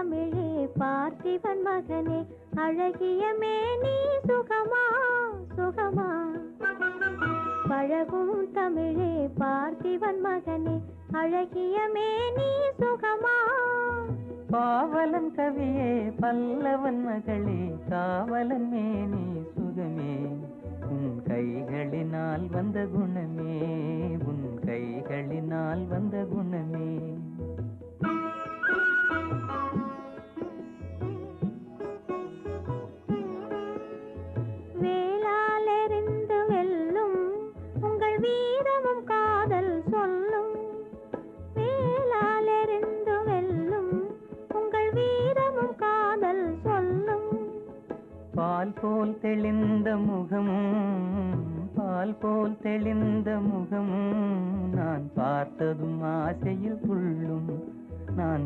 தமிழே பார்த்திபன் மகனே அழகிய மேனி சுகமா சுகமா பழகும் தமிழே பார்த்திபன் மகனே அழகிய மேனி சுகமா பாவலன் கவியே பல்லவன் மகளே காவலன் மேனி சுகமே உன் கைகளினால் வந்த குணமே உன் கைகளினால் வந்த குணமே வேளாலெறிந்து வெல்லும் உங்கள் வீரமும் காதல் சொல்லும் வேளாலெறிந்து வெல்லும் உங்கள் வீரமும் காதல் சொல்லும் பால் போல் தெளிந்த முகமும் பால் போல் தெளிந்த முகமும் நான் பார்த்ததும் ஆசையில் துள்ளும் நான்